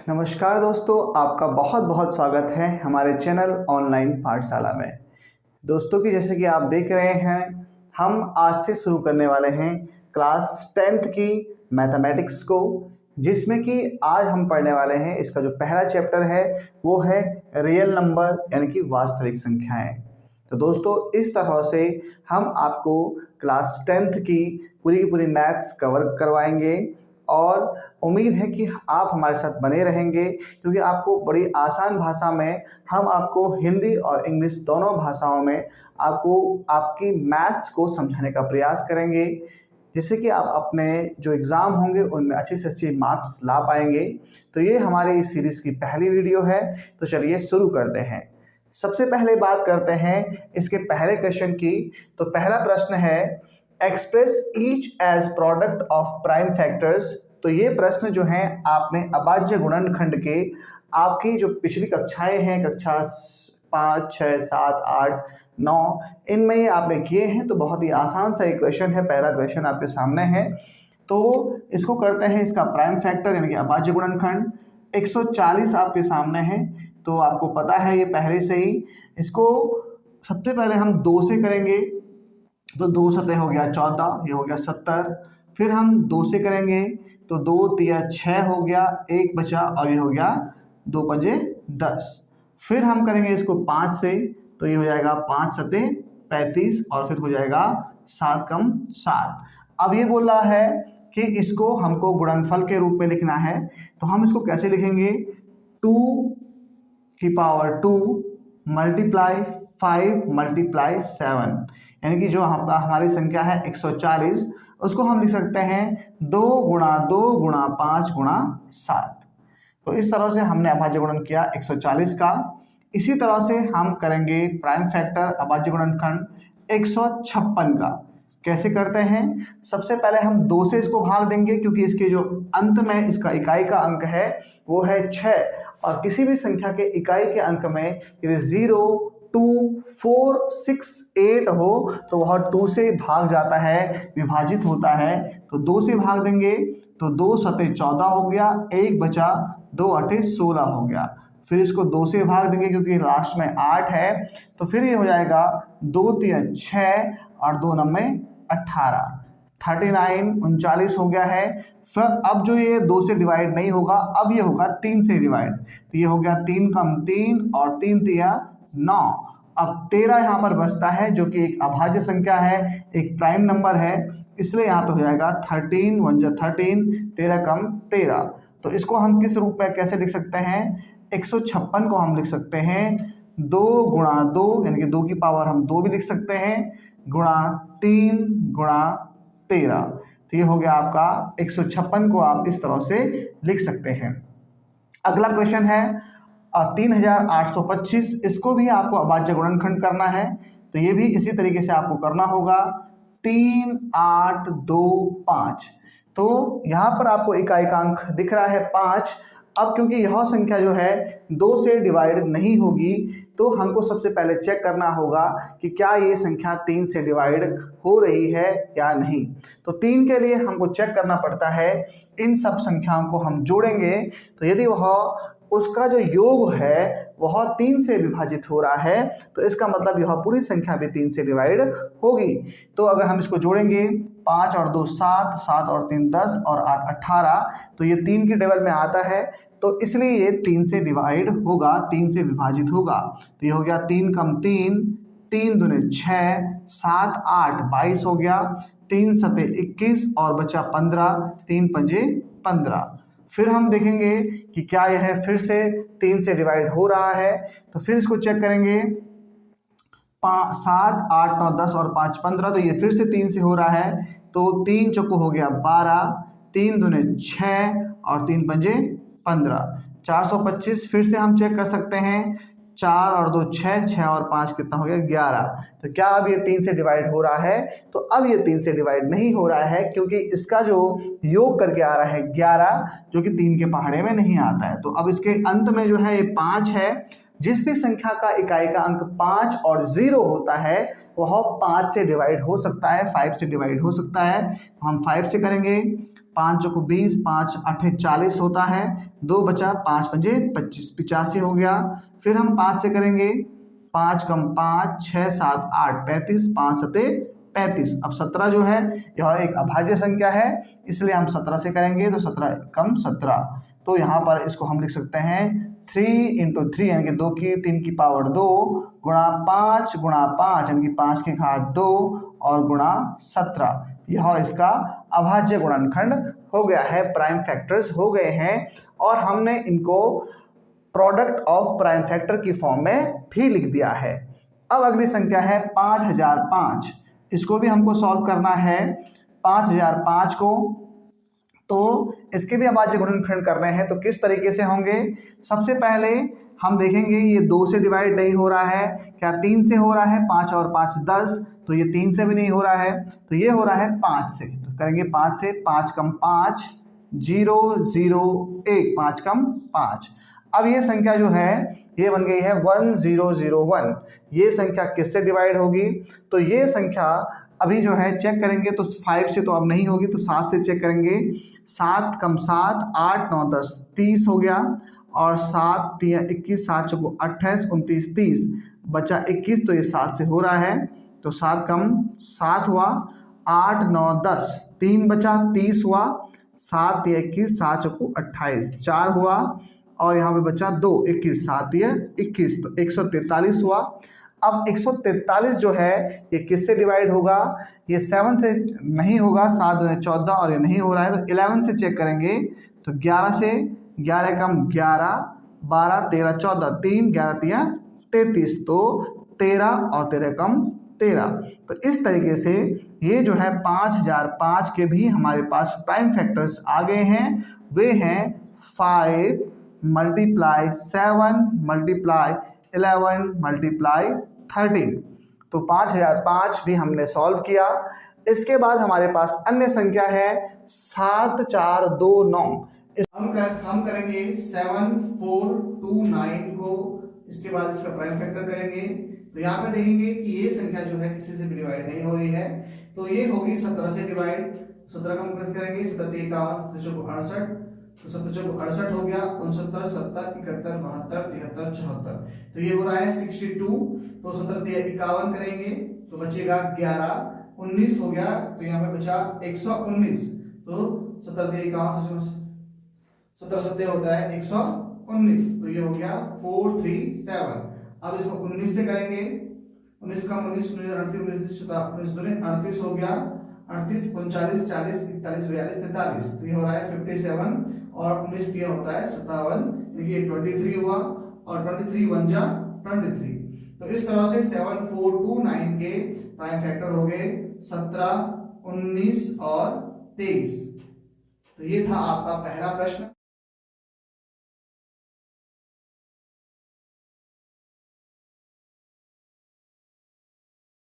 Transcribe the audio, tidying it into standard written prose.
नमस्कार दोस्तों, आपका बहुत बहुत स्वागत है हमारे चैनल ऑनलाइन पाठशाला में। दोस्तों कि जैसे कि आप देख रहे हैं, हम आज से शुरू करने वाले हैं क्लास 10th की मैथमेटिक्स को, जिसमें कि आज हम पढ़ने वाले हैं। इसका जो पहला चैप्टर है वो है रियल नंबर यानी कि वास्तविक संख्याएं। तो दोस्तों, इस तरह से हम आपको क्लास 10th की पूरी मैथ्स कवर करवाएंगे और उम्मीद है कि आप हमारे साथ बने रहेंगे, क्योंकि आपको बड़ी आसान भाषा में हम आपको हिंदी और इंग्लिश दोनों भाषाओं में आपको आपकी मैथ्स को समझाने का प्रयास करेंगे, जिससे कि आप अपने जो एग्ज़ाम होंगे उनमें अच्छी से अच्छी मार्क्स ला पाएंगे। तो ये हमारी इस सीरीज़ की पहली वीडियो है। तो चलिए शुरू करते हैं। सबसे पहले बात करते हैं इसके पहले क्वेश्चन की। तो पहला प्रश्न है, express each as product of prime factors. तो ये प्रश्न जो है आपने अभाज्य गुणनखंड के आपकी जो पिछली कक्षाएं हैं, कक्षा 5, 6, 7, 8, 9, इनमें ये आपने किए हैं। तो बहुत ही आसान सा एक क्वेश्चन है। पहला क्वेश्चन आपके सामने है, तो इसको करते हैं इसका प्राइम फैक्टर यानी कि अभाज्य गुणनखंड। 140 आपके सामने है, तो आपको पता है ये पहले से ही। इसको सबसे पहले हम 2 से करेंगे, तो 2 सतह हो गया 14, ये हो गया 70। फिर हम 2 से करेंगे तो 2 तिया 6 हो गया, 1 बचा और ये हो गया 2 पंजे 10। फिर हम करेंगे इसको 5 से, तो ये हो जाएगा 5 सतह 35 और फिर हो जाएगा 7 कम 7। अब ये बोल रहा है कि इसको हमको गुणनफल के रूप में लिखना है, तो हम इसको कैसे लिखेंगे? 2 की पावर 2 मल्टीप्लाई 5 मल्टीप्लाई 7, यानी कि जो हमारी संख्या है 140, उसको हम लिख सकते हैं 2 गुणा 2 गुणा 5 गुणा 7। तो इस तरह से हमने अभाज्य गुणन किया 140 का। इसी तरह से हम करेंगे प्राइम फैक्टर अभाज्य गुणनखंड 156 का। कैसे करते हैं? सबसे पहले हम 2 से इसको भाग देंगे, क्योंकि इसके जो अंत में इसका इकाई का अंक है वो है 6, और किसी भी संख्या के इकाई के अंक में यदि 0, 2, 4, 6, 8 हो तो वह 2 से भाग जाता है, विभाजित होता है। तो 2 से भाग देंगे तो 2 सतह 14 हो गया, 1 बचा, 2 अठे 16 हो गया। फिर इसको 2 से भाग देंगे क्योंकि लास्ट में 8 है, तो फिर ये हो जाएगा 2 तिया 6 और 2 नम्मे 18, 39 39 हो गया है। फिर अब जो ये 2 से डिवाइड नहीं होगा, अब ये होगा 3 से डिवाइड, तो ये हो गया 3 कम 3 और 3 तिया 9। अब 13 यहाँ पर बचता है, जो कि एक अभाज्य संख्या है, एक प्राइम नंबर है, इसलिए यहाँ पे हो जाएगा 13 1 जा 13, 13 कम 13। तो इसको हम किस रूप में कैसे लिख सकते हैं? 156 को हम लिख सकते हैं 2 गुणा 2 यानी कि 2 की पावर हम 2 भी लिख सकते हैं, गुणा 3 गुणा 13। तो ये हो गया आपका 156 को आप इस तरह से लिख सकते हैं। अगला क्वेश्चन है 3825। इसको भी आपको अभाज्य गुणनखंड करना है, तो ये भी इसी तरीके से आपको करना होगा। 3 8 2 5। तो यहाँ पर आपको इकाई का अंक दिख रहा है 5। अब क्योंकि यह संख्या जो है 2 से डिवाइड नहीं होगी, तो हमको सबसे पहले चेक करना होगा कि क्या ये संख्या 3 से डिवाइड हो रही है या नहीं। तो 3 के लिए हमको चेक करना पड़ता है, इन सब संख्याओं को हम जोड़ेंगे, तो यदि वह उसका जो योग है वह 3 से विभाजित हो रहा है, तो इसका मतलब यह पूरी संख्या भी 3 से डिवाइड होगी। तो अगर हम इसको जोड़ेंगे, 5 और 2 7, 7 और 3 10 और 8 18, तो ये 3 की टेबल में आता है, तो इसलिए ये 3 से डिवाइड होगा, 3 से विभाजित होगा। तो ये हो गया 3 कम 3, 3 दूने 6, 7 8 22 हो गया, 3 सतह 21 और बचा 15, 3 पंजे 15। फिर हम देखेंगे कि क्या यह फिर से 3 से डिवाइड हो रहा है, तो फिर इसको चेक करेंगे। 7 8 9 10 और 5 15, तो ये फिर से 3 से हो रहा है, तो 3 चौको हो गया 12, 3 दूने 6 और 3 पंजे 15, 425। फिर से हम चेक कर सकते हैं, 4 और 2 6, 6 और 5 कितना हो गया 11। तो क्या अब ये 3 से डिवाइड हो रहा है? तो अब ये 3 से डिवाइड नहीं हो रहा है, क्योंकि इसका जो योग करके आ रहा है 11, जो कि 3 के पहाड़े में नहीं आता है। तो अब इसके अंत में जो है ये 5 है। जिस भी संख्या का इकाई का अंक 5 और 0 होता है वह 5 से डिवाइड हो सकता है, 5 से डिवाइड हो सकता है। हम 5 से करेंगे, 5 चौको 20, 5 8 40 होता है, 2 बचा, 5 पंजे 25, 85 हो गया। फिर हम 5 से करेंगे, 5 कम 5 6 7 8 35, 5 सते 35। अब 17 जो है यह एक अभाज्य संख्या है, इसलिए हम 17 से करेंगे, तो 17 कम 17। तो यहाँ पर इसको हम लिख सकते हैं 3 × 3 यानी कि 2 की 3 की पावर 2 गुणा 5 यानी कि 5 की घात 2 और गुणा 17। यह इसका अभाज्य गुणनखंड हो गया है, प्राइम फैक्टर्स हो गए हैं, और हमने इनको प्रोडक्ट ऑफ प्राइम फैक्टर की फॉर्म में भी लिख दिया है। अब अगली संख्या है 5005। इसको भी हमको सॉल्व करना है 5005 को, तो इसके भी अभाज्य गुणनखंड करने हैं। तो किस तरीके से होंगे? सबसे पहले हम देखेंगे ये 2 से डिवाइड नहीं हो रहा है, क्या 3 से हो रहा है? 5 और 5 10, तो ये 3 से भी नहीं हो रहा है, तो ये हो रहा है 5 से। तो करेंगे 5 से, 5 कम 5 0 0 1, 5 कम 5। अब ये संख्या जो है ये बन गई है 1001। ये संख्या किससे डिवाइड होगी? तो ये संख्या अभी जो है चेक करेंगे तो 5 से तो अब नहीं होगी, तो 7 से चेक करेंगे। 7 कम 7 8 9 10 30 हो गया, और 7 3 21, 7 चौको 28 29 30, बचा 21, तो ये 7 से हो रहा है, तो 7 कम 7 हुआ, 8 9 10 3 बचा, 30 हुआ, 7 3 21, 7 चौको 28 4 हुआ, और यहाँ पे बचा 2 21, 7 21, तो 143 हुआ। अब 143 जो है ये किससे डिवाइड होगा? ये 7 से नहीं होगा, 7 दूनी 14, और ये नहीं हो रहा है, तो 11 से चेक करेंगे। तो 11 से, 11 कम 11 12 13 14, 3 11 3 33, तो 13 और 13 कम 13। तो इस तरीके से ये जो है 5005 के भी हमारे पास प्राइम फैक्टर्स आ गए हैं। वे हैं 5 मल्टीप्लाई 7 मल्टीप्लाई 11 मल्टीप्लाई 13। तो 5005 भी हमने सॉल्व किया। इसके बाद हमारे पास अन्य संख्या है 7429। हम करेंगे 7429 को, इसके बाद इसका प्राइम फैक्टर करेंगे। तो यहाँ पे देखेंगे कि ये संख्या जो है किसी से भी डिवाइड नहीं हो रही है, तो ये होगी 17 से डिवाइड। 17 का हम करेंगे, 17 51, 17 68, तो 17 चौको 68 हो गया, 69 70 71 72 73 74, तो ये हो रहा है 62। तो 17 51 करेंगे तो बचेगा 11, 19 हो गया, तो यहाँ पे बचा 119। तो 17 51, 17 7 होता है 119, तो ये हो गया 437। अब इसको 19 से करेंगे, 19 का 19 38 38 हो गया, 38 39 40 41 42 43, तो ये हो रहा है 57, और 19 दिया होता है 57, देखिए 23 हुआ, और 23 1 जा 23। तो इस तरह से 7429 के प्राइम फैक्टर हो गए 17 19 और 23। तो ये था आपका पहला प्रश्न।